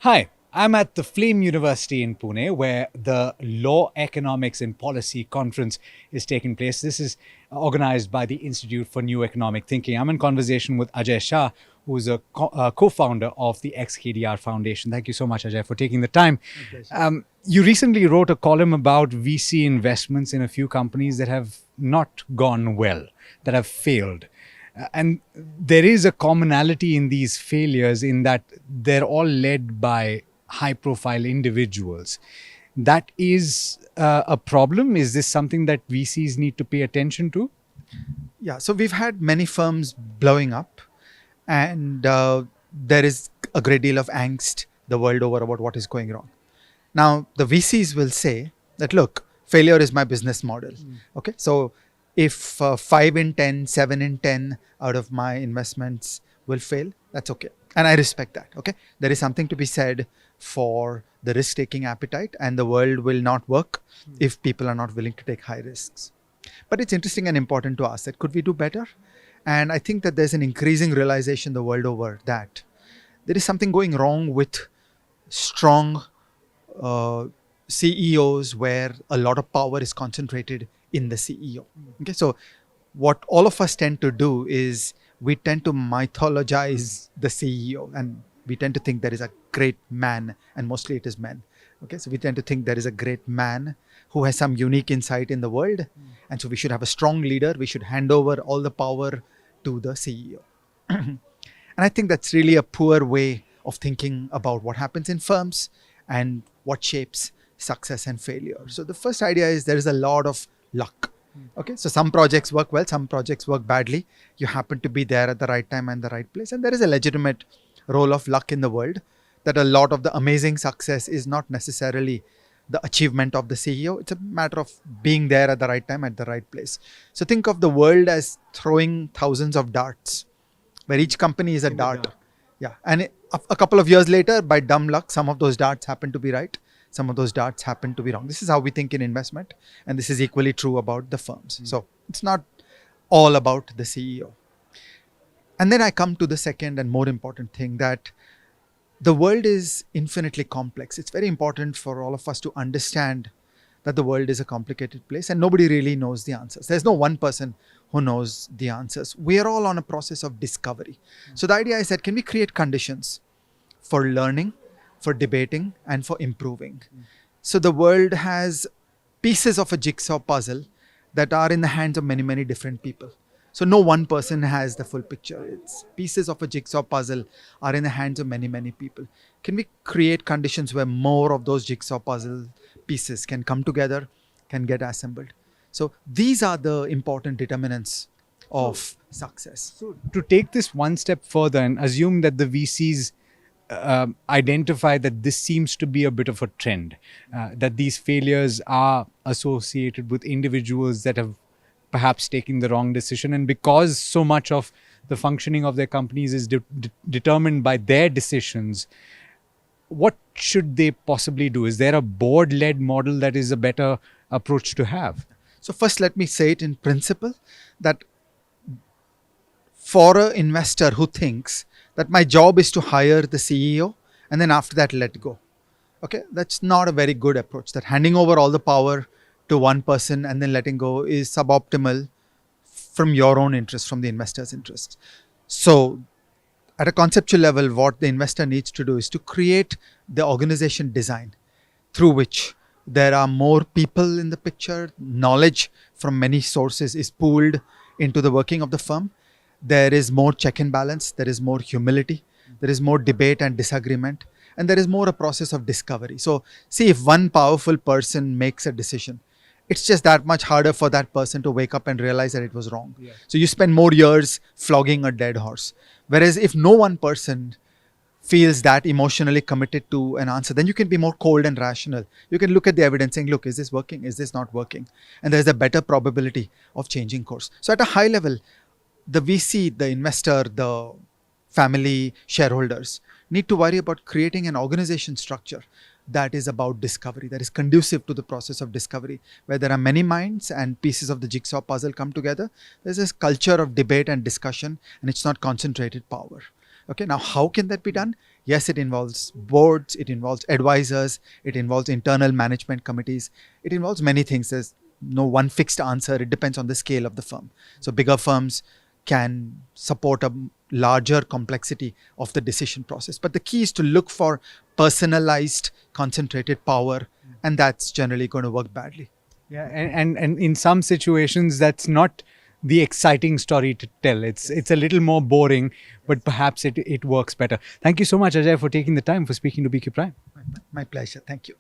Hi, I'm at the Flame University in Pune, where the Law, Economics and Policy Conference is taking place. This is organized by the Institute for New Economic Thinking. I'm in conversation with Ajay Shah, who is a co-founder of the XKDR Foundation. Thank you so much, Ajay, for taking the time. You recently wrote a column about VC investments in a few companies that have not gone well, that have failed. And there is a commonality in these failures in that they're all led by high profile individuals. That is a problem. Is this something that VCs need to pay attention to? Yeah, so we've had many firms blowing up, and there is a great deal of angst the world over about what is going wrong. Now, the VCs will say that, look, failure is my business model. Okay, so if 5 in 10, 7 in 10 out of my investments will fail, that's okay. And I respect that. Okay, there is something to be said for the risk taking appetite, and the world will not work if people are not willing to take high risks. But it's interesting and important to ask that could we do better? And I think that there's an increasing realization the world over that there is something going wrong with strong CEOs where a lot of power is concentrated in the CEO. Okay, so what all of us tend to do is we tend to mythologize the CEO, and we tend to think there is a great man, and mostly it is men. Okay, so we tend to think there is a great man who has some unique insight in the world, and so we should have a strong leader. We should hand over all the power to the CEO. And I think that's really a poor way of thinking about what happens in firms and what shapes success and failure. So the first idea is there is a lot of luck. Okay, so some projects work well, some projects work badly. You happen to be there at the right time and the right place, and there is a legitimate role of luck in the world, that a lot of the amazing success is not necessarily the achievement of the CEO. It's a matter of being there at the right time at the right place. So think of the world as throwing thousands of darts, where each company is a dart. Yeah, and a couple of years later, by dumb luck, some of those darts happen to be right, some of those darts happen to be wrong. This is how we think in investment, and this is equally true about the firms. So it's not all about the CEO. And then I come to the second and more important thing, that the world is infinitely complex. It's very important for all of us to understand that the world is a complicated place and nobody really knows the answers. There's no one person who knows the answers. We are all on a process of discovery. So the idea is that can we create conditions for learning, for debating, and for improving? So the world has pieces of a jigsaw puzzle that are in the hands of many, many different people. So no one person has the full picture. It's pieces of a jigsaw puzzle are in the hands of many, many people. Can we create conditions where more of those jigsaw puzzle pieces can come together, can get assembled? So these are the important determinants of success. So, to take this one step further and assume that the VCs identify that this seems to be a bit of a trend, that these failures are associated with individuals that have perhaps taking the wrong decision, and because so much of the functioning of their companies is determined by their decisions, what should they possibly do? Is there a board-led model that is a better approach to have? So first, let me say it in principle that for an investor who thinks that my job is to hire the CEO and then after that let go, okay, that's not a very good approach. That handing over all the power to one person and then letting go is suboptimal from your own interest, from the investor's interest. So at a conceptual level, what the investor needs to do is to create the organization design through which there are more people in the picture, knowledge from many sources is pooled into the working of the firm. There is more check and balance, there is more humility, there is more debate and disagreement, and there is more a process of discovery. So see, if one powerful person makes a decision, it's just that much harder for that person to wake up and realize that it was wrong. Yeah. So you spend more years flogging a dead horse. Whereas if no one person feels that emotionally committed to an answer, then you can be more cold and rational. You can look at the evidence saying, look, is this working? Is this not working? And there's a better probability of changing course. So at a high level, the VC, the investor, the family shareholders need to worry about creating an organization structure that is about discovery, that is conducive to the process of discovery, where there are many minds and pieces of the jigsaw puzzle come together. There's this culture of debate and discussion, and it's not concentrated power. Okay, now how can that be done? Yes, it involves boards, it involves advisors, it involves internal management committees, it involves many things. There's no one fixed answer. It depends on the scale of the firm. So bigger firms can support a larger complexity of the decision process. But the key is to look for personalized, concentrated power, and that's generally going to work badly. Yeah, and in some situations, that's not the exciting story to tell. It's a little more boring, but perhaps it works better. Thank you so much, Ajay, for taking the time for speaking to BQ Prime. My pleasure. Thank you.